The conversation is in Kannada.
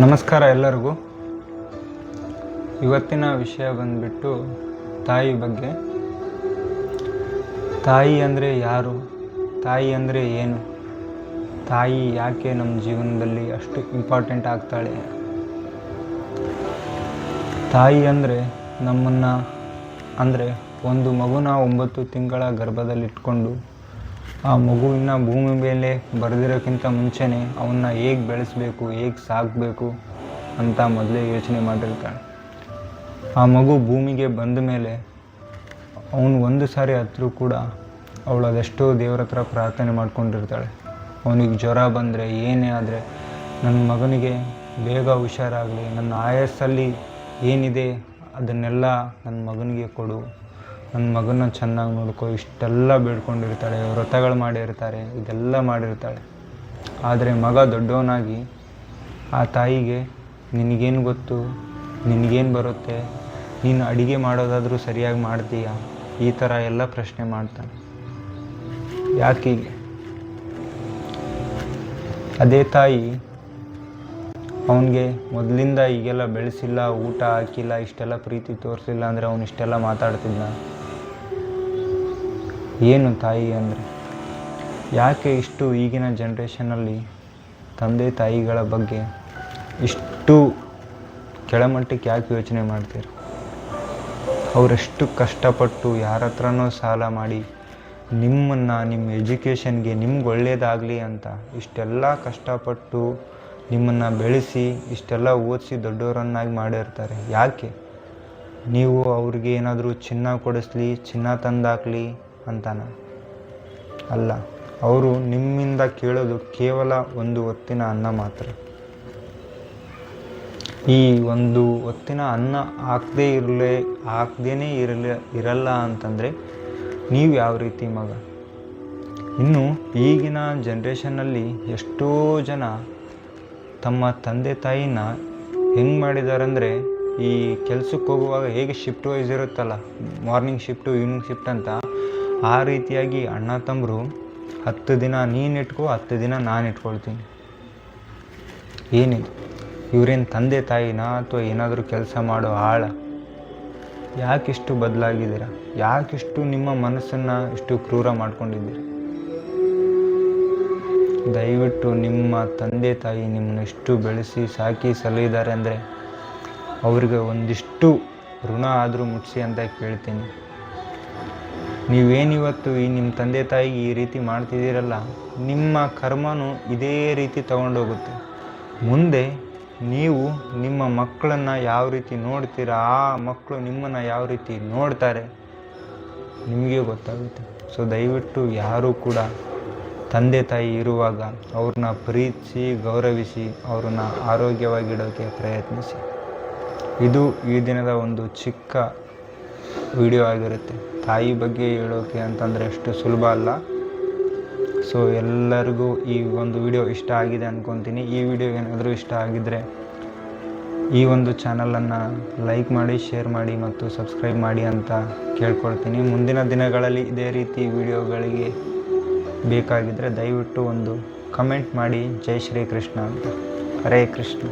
ನಮಸ್ಕಾರ ಎಲ್ಲರಿಗೂ. ಇವತ್ತಿನ ವಿಷಯ ಬಂದ್ಬಿಟ್ಟು ತಾಯಿ ಬಗ್ಗೆ. ತಾಯಿ ಅಂದರೆ ಯಾರು? ತಾಯಿ ಅಂದರೆ ಏನು? ತಾಯಿ ಯಾಕೆ ನಮ್ಮ ಜೀವನದಲ್ಲಿ ಅಷ್ಟು ಇಂಪಾರ್ಟೆಂಟ್ ಆಗ್ತಾಳೆ? ತಾಯಿ ಅಂದರೆ ನಮ್ಮನ್ನು ಅಂದರೆ ಒಂದು ಮಗುನ 9 ತಿಂಗಳ ಗರ್ಭದಲ್ಲಿಟ್ಕೊಂಡು ಆ ಮಗುವಿನ ಭೂಮಿ ಮೇಲೆ ಬರೆದಿರೋಕ್ಕಿಂತ ಮುಂಚೆನೇ ಅವನ್ನ ಹೇಗೆ ಬೆಳೆಸಬೇಕು, ಹೇಗೆ ಸಾಕಬೇಕು ಅಂತ ಮೊದಲೇ ಯೋಚನೆ ಮಾಡಿರ್ತಾಳೆ. ಆ ಮಗು ಭೂಮಿಗೆ ಬಂದ ಮೇಲೆ ಅವನು ಒಂದು ಸಾರಿ ಹತ್ರೂ ಕೂಡ ಅವಳು ಅದೆಷ್ಟೋ ದೇವ್ರ ಹತ್ರ ಪ್ರಾರ್ಥನೆ ಮಾಡ್ಕೊಂಡಿರ್ತಾಳೆ. ಅವನಿಗೆ ಜ್ವರ ಬಂದರೆ ಏನೇ ಆದರೆ ನನ್ನ ಮಗನಿಗೆ ಬೇಗ ಹುಷಾರಾಗಲಿ, ನನ್ನ ಆಯಸ್ಸಲ್ಲಿ ಏನಿದೆ ಅದನ್ನೆಲ್ಲ ನನ್ನ ಮಗನಿಗೆ ಕೊಡು, ನನ್ನ ಮಗನ ಚೆನ್ನಾಗಿ ನೋಡ್ಕೊ, ಇಷ್ಟೆಲ್ಲ ಬೇಡ್ಕೊಂಡಿರ್ತಾಳೆ. ವ್ರತಗಳು ಮಾಡಿರ್ತಾರೆ, ಇದೆಲ್ಲ ಮಾಡಿರ್ತಾಳೆ. ಆದರೆ ಮಗ ದೊಡ್ಡವನಾಗಿ ಆ ತಾಯಿಗೆ ನಿನಗೇನು ಗೊತ್ತು, ನಿನಗೇನು ಬರುತ್ತೆ, ನೀನು ಅಡುಗೆ ಮಾಡೋದಾದರೂ ಸರಿಯಾಗಿ ಮಾಡ್ತೀಯಾ, ಈ ಥರ ಎಲ್ಲ ಪ್ರಶ್ನೆ ಮಾಡ್ತಾನೆ. ಯಾಕೀಗೆ? ಅದೇ ತಾಯಿ ಅವನಿಗೆ ಮೊದಲಿಂದ ಈಗೆಲ್ಲ ಬೆಳೆಸಿಲ್ಲ, ಊಟ ಹಾಕಿಲ್ಲ, ಇಷ್ಟೆಲ್ಲ ಪ್ರೀತಿ ತೋರಿಸಿಲ್ಲ ಅಂದರೆ ಅವನು ಇಷ್ಟೆಲ್ಲ ಮಾತಾಡ್ತಿದ್ದ. ಏನು ತಾಯಿ ಅಂದರೆ? ಯಾಕೆ ಇಷ್ಟು ಈಗಿನ ಜನ್ರೇಷನಲ್ಲಿ ತಂದೆ ತಾಯಿಗಳ ಬಗ್ಗೆ ಇಷ್ಟು ಕೆಳಮಟ್ಟಕ್ಕೆ ಯಾಕೆ ಯೋಚನೆ ಮಾಡ್ತೀರ? ಅವರೆಷ್ಟು ಕಷ್ಟಪಟ್ಟು ಯಾರ ಹತ್ರನೋ ಸಾಲ ಮಾಡಿ ನಿಮ್ಮನ್ನು ನಿಮ್ಮ ಎಜುಕೇಷನ್ಗೆ ನಿಮ್ಗೆ ಒಳ್ಳೆಯದಾಗಲಿ ಅಂತ ಇಷ್ಟೆಲ್ಲ ಕಷ್ಟಪಟ್ಟು ನಿಮ್ಮನ್ನು ಬೆಳೆಸಿ ಇಷ್ಟೆಲ್ಲ ಓದಿಸಿ ದೊಡ್ಡವರನ್ನಾಗಿ ಮಾಡಿರ್ತಾರೆ. ಯಾಕೆ? ನೀವು ಅವ್ರಿಗೆ ಏನಾದರೂ ಚಿನ್ನ ಕೊಡಿಸ್ಲಿ, ಚಿನ್ನ ತಂದಾಕಲಿ ಅಂತಾನ? ಅಲ್ಲ, ಅವರು ನಿಮ್ಮಿಂದ ಕೇಳೋದು ಕೇವಲ ಒಂದು ಹೊತ್ತಿನ ಅನ್ನ ಮಾತ್ರ. ಈ ಒಂದು ಹೊತ್ತಿನ ಅನ್ನ ಹಾಕ್ದೇ ಇರಲ್ಲ ಅಂತಂದರೆ ನೀವು ಯಾವ ರೀತಿ ಮಗ? ಇನ್ನು ಈಗಿನ ಜನ್ರೇಷನ್ನಲ್ಲಿ ಎಷ್ಟೋ ಜನ ತಮ್ಮ ತಂದೆ ತಾಯಿನ ಹೆಂಗೆ ಮಾಡಿದಾರಂದರೆ, ಈ ಕೆಲ್ಸಕ್ಕೆ ಹೋಗುವಾಗ ಹೇಗೆ ಶಿಫ್ಟ್ ವೈಸ್ ಇರುತ್ತಲ್ಲ, ಮಾರ್ನಿಂಗ್ ಶಿಫ್ಟು ಈವ್ನಿಂಗ್ ಶಿಫ್ಟ್ ಅಂತ, ಆ ರೀತಿಯಾಗಿ ಅಣ್ಣ ತಮ್ಮರು 10 ದಿನ ನೀನು ಇಟ್ಕೋ, 10 ದಿನ ನಾನು ಇಟ್ಕೊಳ್ತೀನಿ. ಏನಿದು? ಇವರೇನು ತಂದೆ ತಾಯಿನಾ ಅಥವಾ ಏನಾದರೂ ಕೆಲಸ ಮಾಡೋ ಆಳ? ಯಾಕಿಷ್ಟು ಬದಲಾಗಿದ್ದೀರಾ? ಯಾಕಿಷ್ಟು ನಿಮ್ಮ ಮನಸ್ಸನ್ನು ಇಷ್ಟು ಕ್ರೂರ ಮಾಡ್ಕೊಂಡಿದ್ದೀರಿ? ದಯವಿಟ್ಟು ನಿಮ್ಮ ತಂದೆ ತಾಯಿ ನಿಮ್ಮನ್ನು ಇಷ್ಟು ಬೆಳೆಸಿ ಸಾಕಿ ಸಲಹಿದ್ದಾರೆ ಅಂದರೆ ಅವ್ರಿಗೆ ಒಂದಿಷ್ಟು ಋಣ ಆದರೂ ಮುಟ್ಟಿಸಿ ಅಂತ ಕೇಳ್ತೀನಿ. ನೀವೇನಿವತ್ತು ನಿಮ್ಮ ತಂದೆ ತಾಯಿಗೆ ಈ ರೀತಿ ಮಾಡ್ತಿದ್ದೀರಲ್ಲ, ನಿಮ್ಮ ಕರ್ಮನೂ ಇದೇ ರೀತಿ ತಗೊಂಡೋಗುತ್ತೆ. ಮುಂದೆ ನೀವು ನಿಮ್ಮ ಮಕ್ಕಳನ್ನು ಯಾವ ರೀತಿ ನೋಡ್ತೀರ, ಆ ಮಕ್ಕಳು ನಿಮ್ಮನ್ನು ಯಾವ ರೀತಿ ನೋಡ್ತಾರೆ ನಿಮಗೆ ಗೊತ್ತಾಗುತ್ತೆ. ಸೊ ದಯವಿಟ್ಟು ಯಾರೂ ಕೂಡ ತಂದೆ ತಾಯಿ ಇರುವಾಗ ಅವ್ರನ್ನ ಪ್ರೀತಿಸಿ ಗೌರವಿಸಿ ಅವ್ರನ್ನ ಆರೋಗ್ಯವಾಗಿಡೋಕ್ಕೆ ಪ್ರಯತ್ನಿಸಿ. ಇದು ಈ ದಿನದ ಒಂದು ಚಿಕ್ಕ ವಿಡಿಯೋ ಆಗಿರುತ್ತೆ. ತಾಯಿ ಬಗ್ಗೆ ಹೇಳೋಕೆ ಅಂತಂದರೆ ಅಷ್ಟು ಸುಲಭ ಅಲ್ಲ. ಸೊ ಎಲ್ಲರಿಗೂ ಈ ಒಂದು ವಿಡಿಯೋ ಇಷ್ಟ ಆಗಿದೆ ಅಂದ್ಕೊತೀನಿ. ಈ ವಿಡಿಯೋ ಏನಾದರೂ ಇಷ್ಟ ಆಗಿದ್ದರೆ ಈ ಒಂದು ಚಾನಲನ್ನು ಲೈಕ್ ಮಾಡಿ, ಶೇರ್ ಮಾಡಿ ಮತ್ತು ಸಬ್ಸ್ಕ್ರೈಬ್ ಮಾಡಿ ಅಂತ ಕೇಳ್ಕೊಳ್ತೀನಿ. ಮುಂದಿನ ದಿನಗಳಲ್ಲಿ ಇದೇ ರೀತಿ ವಿಡಿಯೋಗಳಿಗೆ ಬೇಕಾಗಿದ್ದರೆ ದಯವಿಟ್ಟು ಒಂದು ಕಮೆಂಟ್ ಮಾಡಿ. ಜೈ ಶ್ರೀ ಕೃಷ್ಣ ಅಂತ. ಹರೇ ಕೃಷ್ಣ.